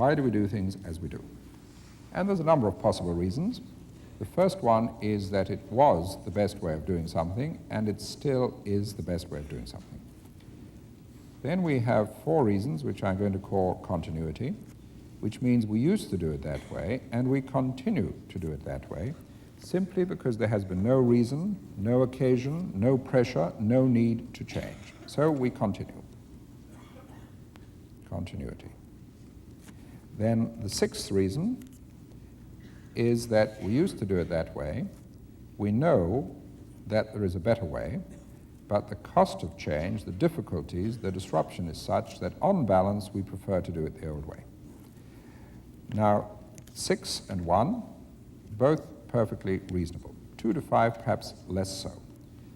Why do we do things as we do? And there's a number of possible reasons. The first one is that it was the best way of doing something, and it still is the best way of doing something. Then we have 4 reasons, which I'm going to call continuity, which means we used to do it that way, and we continue to do it that way, simply because there has been no reason, no occasion, no pressure, no need to change. So we continue. Continuity. Then the 6th reason is that we used to do it that way. We know that there is a better way, but the cost of change, the difficulties, the disruption is such that on balance we prefer to do it the old way. Now, 6 and 1, both perfectly reasonable. 2 to 5, perhaps less so.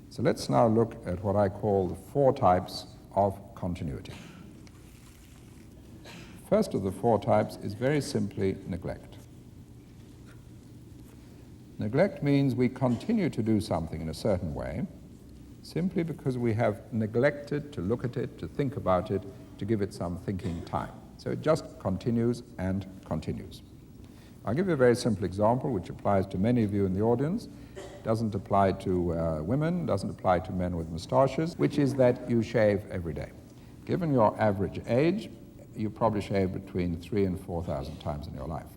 So let's now look at what I call the 4 types of continuity. First of the 4 types is very simply neglect. Neglect means we continue to do something in a certain way simply because we have neglected to look at it, to think about it, to give it some thinking time. So it just continues and continues. I'll give you a very simple example which applies to many of you in the audience. Doesn't apply to women, doesn't apply to men with moustaches, which is that you shave every day. Given your average age, you probably shave between 3,000 and 4,000 times in your life.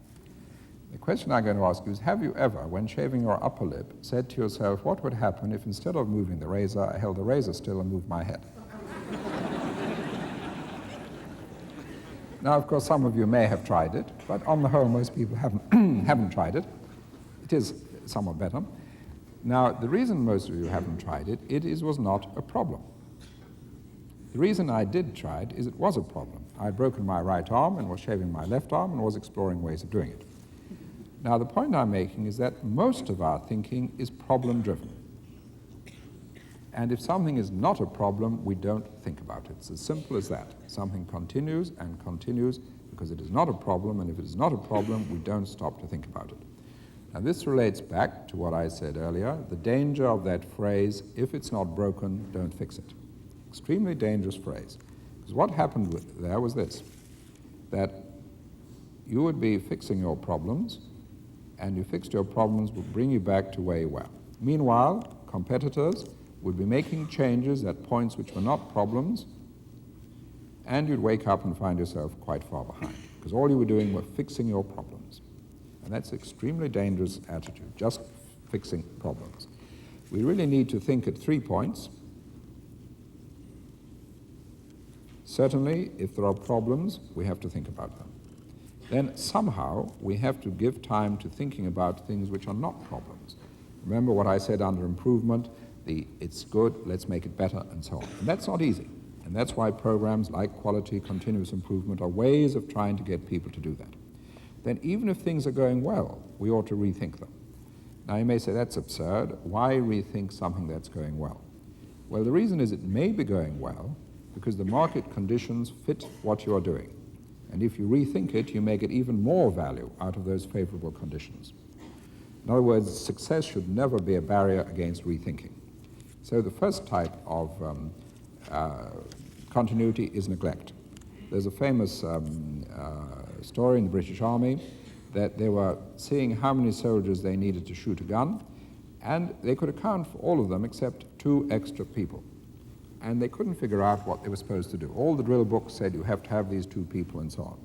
The question I'm going to ask you is, have you ever, when shaving your upper lip, said to yourself, what would happen if instead of moving the razor, I held the razor still and moved my head? Now, of course, some of you may have tried it, but on the whole, most people haven't tried it. It is somewhat better. Now, the reason most of you haven't tried it, was not a problem. The reason I did try it is it was a problem. I had broken my right arm and was shaving my left arm and was exploring ways of doing it. Now, the point I'm making is that most of our thinking is problem-driven. And if something is not a problem, we don't think about it. It's as simple as that. Something continues and continues because it is not a problem, and if it is not a problem, we don't stop to think about it. Now, this relates back to what I said earlier, the danger of that phrase, if it's not broken, don't fix it. Extremely dangerous phrase. Because what happened there was this, that you would be fixing your problems, and you fixed your problems would bring you back to where you were. Meanwhile, competitors would be making changes at points which were not problems, and you'd wake up and find yourself quite far behind, because all you were doing was fixing your problems. And that's an extremely dangerous attitude, just fixing problems. We really need to think at 3 points. Certainly, if there are problems, we have to think about them. Then somehow we have to give time to thinking about things which are not problems. Remember what I said under improvement, it's good, let's make it better, and so on. And that's not easy. And that's why programs like quality continuous improvement are ways of trying to get people to do that. Then even if things are going well, we ought to rethink them. Now you may say, that's absurd. Why rethink something that's going well? Well, the reason is it may be going well because the market conditions fit what you're doing. And if you rethink it, you may get even more value out of those favorable conditions. In other words, success should never be a barrier against rethinking. So the first type of continuity is neglect. There's a famous story in the British Army that they were seeing how many soldiers they needed to shoot a gun, and they could account for all of them except 2 extra people. And they couldn't figure out what they were supposed to do. All the drill books said you have to have these 2 people and so on.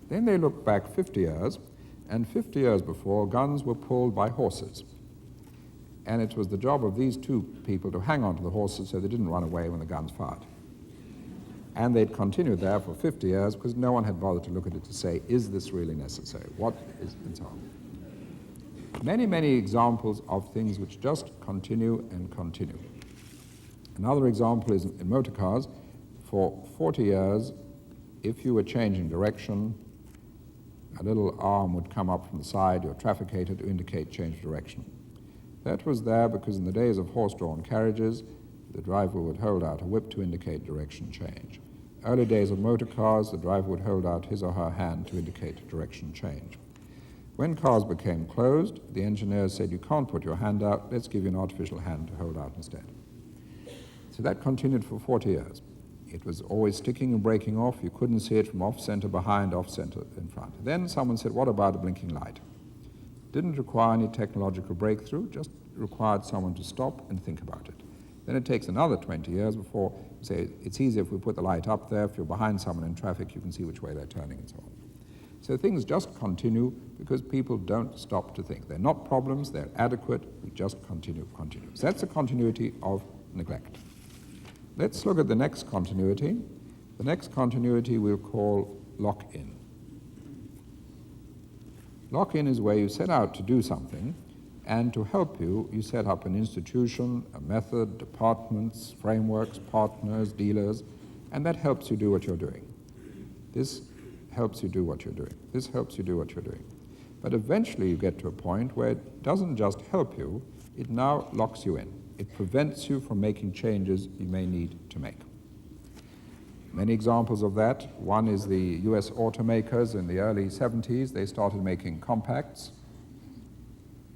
Then they looked back 50 years, and 50 years before, guns were pulled by horses. And it was the job of these 2 people to hang on to the horses so they didn't run away when the guns fired. And they'd continued there for 50 years because no one had bothered to look at it to say, is this really necessary? What is, and so on. Many, many examples of things which just continue and continue. Another example is in motor cars. For 40 years, if you were changing direction, a little arm would come up from the side, your trafficator, to indicate change direction. That was there because in the days of horse-drawn carriages, the driver would hold out a whip to indicate direction change. Early days of motor cars, the driver would hold out his or her hand to indicate direction change. When cars became closed, the engineers said, you can't put your hand out, let's give you an artificial hand to hold out instead. So that continued for 40 years. It was always sticking and breaking off. You couldn't see it from off-center behind, off-center in front. Then someone said, what about a blinking light? Didn't require any technological breakthrough, just required someone to stop and think about it. Then it takes another 20 years before you say, it's easier if we put the light up there. If you're behind someone in traffic, you can see which way they're turning and so on. So things just continue because people don't stop to think. They're not problems, they're adequate, we just continue. So that's the continuity of neglect. Let's look at the next continuity. The next continuity we'll call lock-in. Lock-in is where you set out to do something, and to help you, you set up an institution, a method, departments, frameworks, partners, dealers, and that helps you do what you're doing. This helps you do what you're doing. This helps you do what you're doing. But eventually you get to a point where it doesn't just help you, it now locks you in. It prevents you from making changes you may need to make. Many examples of that. One is the US automakers in the early 70s. They started making compacts,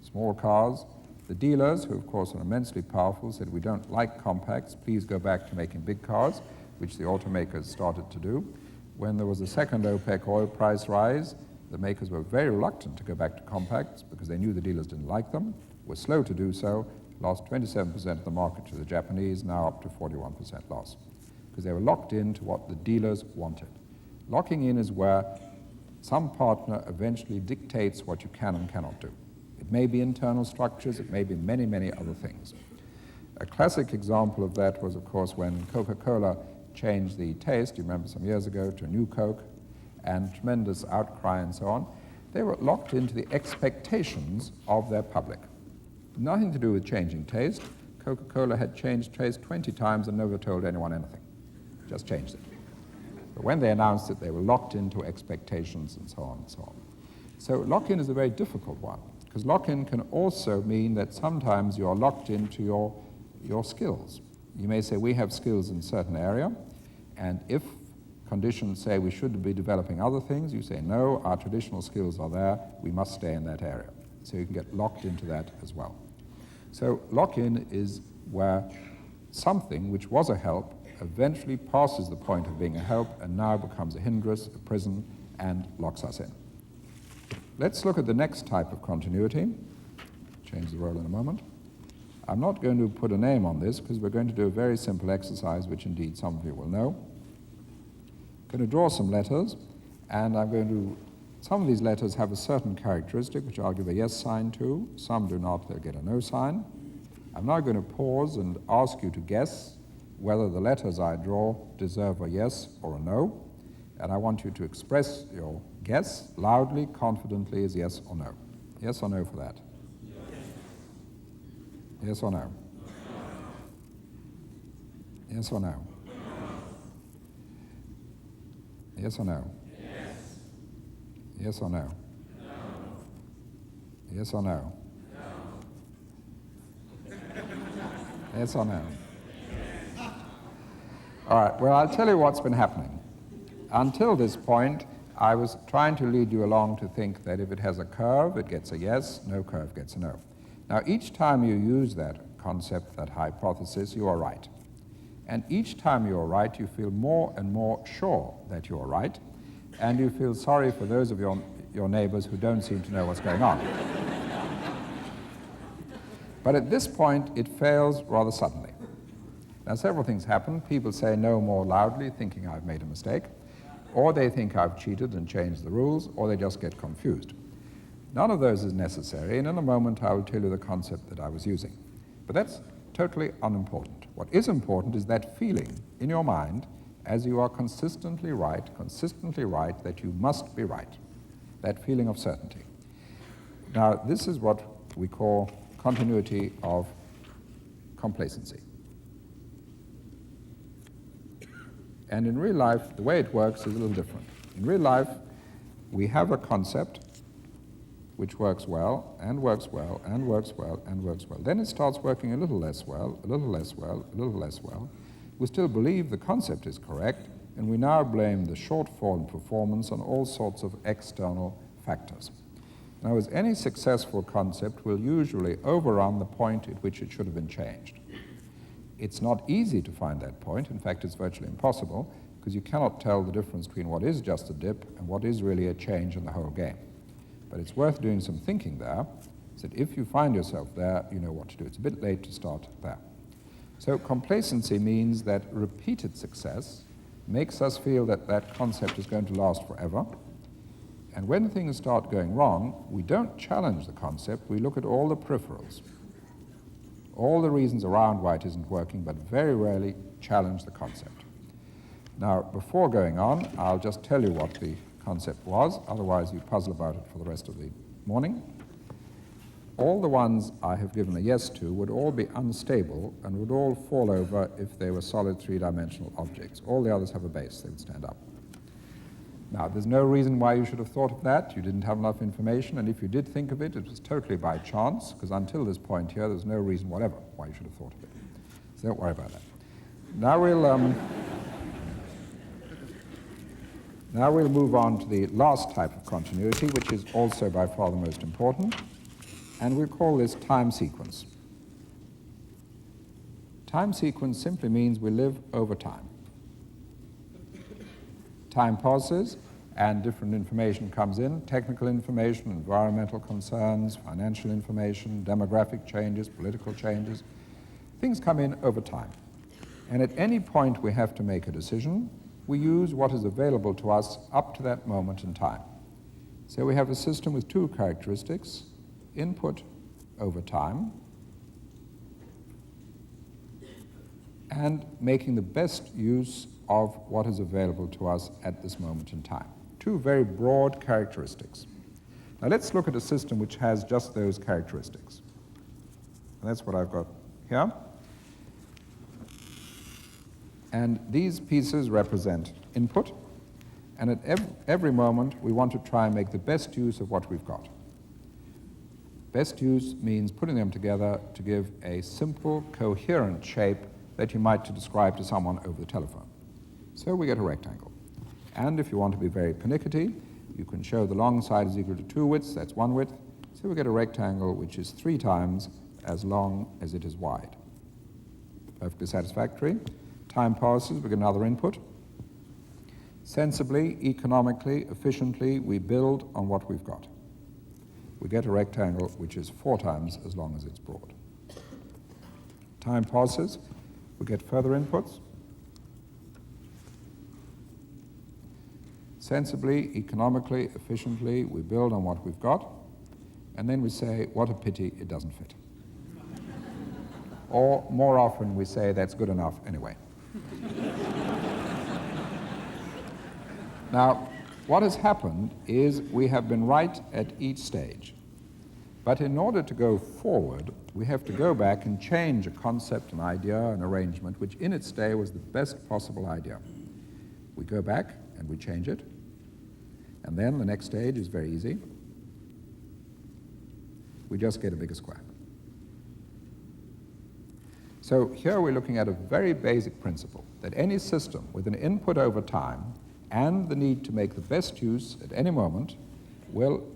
small cars. The dealers, who of course are immensely powerful, said, we don't like compacts, please go back to making big cars, which the automakers started to do. When there was a second OPEC oil price rise, the makers were very reluctant to go back to compacts because they knew the dealers didn't like them, were slow to do so, lost 27% of the market to the Japanese, now up to 41% loss, because they were locked into what the dealers wanted. Locking in is where some partner eventually dictates what you can and cannot do. It may be internal structures, it may be many, many other things. A classic example of that was, of course, when Coca-Cola changed the taste, you remember some years ago, to New Coke, and tremendous outcry and so on. They were locked into the expectations of their public. Nothing to do with changing taste. Coca-Cola had changed taste 20 times and never told anyone anything. Just changed it. But when they announced it, they were locked into expectations and so on and so on. So lock-in is a very difficult one, because lock-in can also mean that sometimes you are locked into your skills. You may say, we have skills in a certain area, and if conditions say we should be developing other things, you say, no, our traditional skills are there, we must stay in that area. So you can get locked into that as well. So lock-in is where something which was a help eventually passes the point of being a help and now becomes a hindrance, a prison, and locks us in. Let's look at the next type of continuity. Change the role in a moment. I'm not going to put a name on this because we're going to do a very simple exercise, which indeed some of you will know. I'm going to draw some letters, and some of these letters have a certain characteristic, which I'll give a yes sign to. Some do not, they'll get a no sign. I'm now going to pause and ask you to guess whether the letters I draw deserve a yes or a no. And I want you to express your guess loudly, confidently as yes or no. Yes or no for that? Yes or no? Yes or no? Yes or no? Yes or no? Yes or no? Yes or no? All right, well, I'll tell you what's been happening. Until this point, I was trying to lead you along to think that if it has a curve, it gets a yes, no curve gets a no. Now, each time you use that concept, that hypothesis, you are right. And each time you are right, you feel more and more sure that you are right, and you feel sorry for those of your neighbors who don't seem to know what's going on. But at this point, it fails rather suddenly. Now, several things happen. People say no more loudly, thinking I've made a mistake, or they think I've cheated and changed the rules, or they just get confused. None of those is necessary, and in a moment I will tell you the concept that I was using. But that's totally unimportant. What is important is that feeling in your mind as you are consistently right that you must be right. That feeling of certainty. Now, this is what we call continuity of complacency. And in real life, the way it works is a little different. In real life, we have a concept which works well, and works well, and works well, and works well. Then it starts working a little less well, a little less well, a little less well. We still believe the concept is correct, and we now blame the shortfall in performance on all sorts of external factors. Now, as any successful concept will usually overrun the point at which it should have been changed. It's not easy to find that point. In fact, it's virtually impossible, because you cannot tell the difference between what is just a dip and what is really a change in the whole game. But it's worth doing some thinking there, so that if you find yourself there, you know what to do. It's a bit late to start there. So complacency means that repeated success makes us feel that that concept is going to last forever. And when things start going wrong, we don't challenge the concept, we look at all the peripherals, all the reasons around why it isn't working, but very rarely challenge the concept. Now, before going on, I'll just tell you what the concept was, otherwise you puzzle about it for the rest of the morning. All the ones I have given a yes to would all be unstable and would all fall over if they were solid three-dimensional objects. All the others have a base, they would stand up. Now, there's no reason why you should have thought of that. You didn't have enough information, and if you did think of it, it was totally by chance, because until this point here, there's no reason whatever why you should have thought of it. So don't worry about that. Now we'll move on to the last type of continuity, which is also by far the most important, and we'll call this time sequence. Time sequence simply means we live over time. Time passes, and different information comes in, technical information, environmental concerns, financial information, demographic changes, political changes. Things come in over time. And at any point we have to make a decision, we use what is available to us up to that moment in time. So we have a system with two characteristics: input over time and making the best use of what is available to us at this moment in time. Two very broad characteristics. Now let's look at a system which has just those characteristics. And that's what I've got here. And these pieces represent input, and at every moment we want to try and make the best use of what we've got. Best use means putting them together to give a simple, coherent shape that you might describe to someone over the telephone. So we get a rectangle. And if you want to be very pernickety, you can show the long side is equal to 2 widths, that's 1 width. So we get a rectangle which is 3 times as long as it is wide. Perfectly satisfactory. Time passes, we get another input. Sensibly, economically, efficiently, we build on what we've got. We get a rectangle which is 4 times as long as it's broad. Time passes, we get further inputs. Sensibly, economically, efficiently, we build on what we've got, and then we say, what a pity it doesn't fit. Or more often we say, that's good enough anyway. Now, what has happened is we have been right at each stage. But in order to go forward, we have to go back and change a concept, an idea, an arrangement, which in its day was the best possible idea. We go back and we change it. And then the next stage is very easy. We just get a bigger square. So here we're looking at a very basic principle, that any system with an input over time and the need to make the best use at any moment will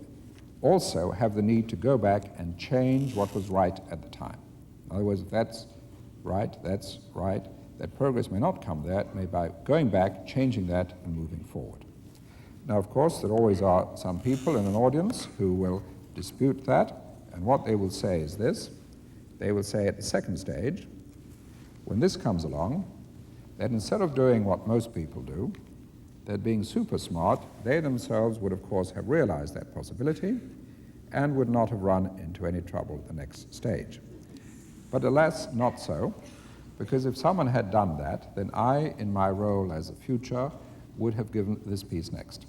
also have the need to go back and change what was right at the time. In other words, if that's right, that progress may not come there, it may by going back, changing that, and moving forward. Now, of course, there always are some people in an audience who will dispute that, and what they will say is this. They will say at the second stage, when this comes along, that instead of doing what most people do, that being super smart, they themselves would, of course, have realized that possibility and would not have run into any trouble at the next stage. But alas, not so, because if someone had done that, then I, in my role as a future, would have given this piece next.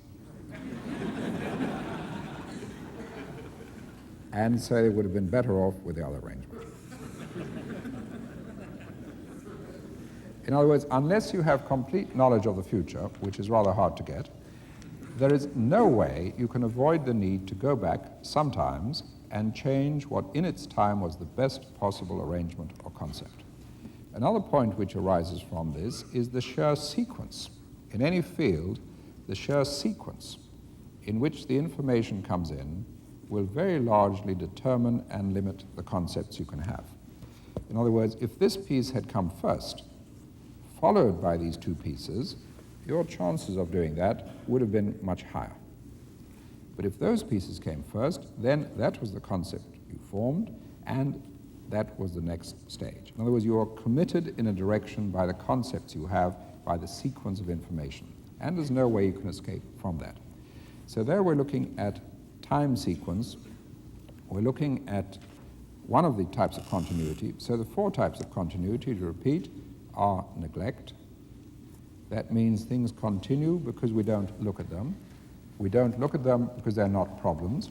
And so it would have been better off with the other arrangement. In other words, unless you have complete knowledge of the future, which is rather hard to get, there is no way you can avoid the need to go back sometimes and change what in its time was the best possible arrangement or concept. Another point which arises from this is the sheer sequence. In any field, the sheer sequence in which the information comes in will very largely determine and limit the concepts you can have. In other words, if this piece had come first, followed by these two pieces, your chances of doing that would have been much higher. But if those pieces came first, then that was the concept you formed, and that was the next stage. In other words, you are committed in a direction by the concepts you have, by the sequence of information, and there's no way you can escape from that. So there we're looking at time sequence. We're looking at one of the types of continuity. So the four types of continuity, to repeat, are neglect. That means things continue because we don't look at them. We don't look at them because they're not problems,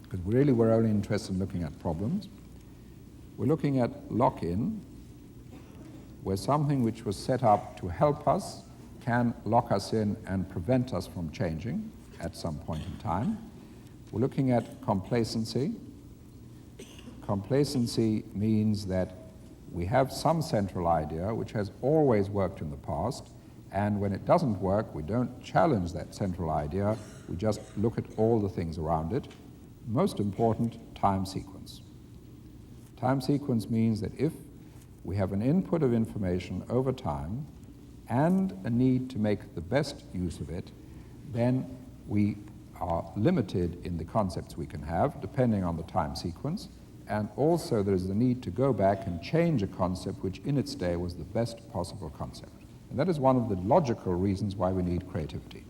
because really we're only interested in looking at problems. We're looking at lock-in, where something which was set up to help us can lock us in and prevent us from changing at some point in time. We're looking at complacency. Complacency means that we have some central idea which has always worked in the past, and when it doesn't work, we don't challenge that central idea, we just look at all the things around it. Most important, time sequence. Time sequence means that if we have an input of information over time and a need to make the best use of it, then we are limited in the concepts we can have, depending on the time sequence, and also there is the need to go back and change a concept which in its day was the best possible concept. And that is one of the logical reasons why we need creativity.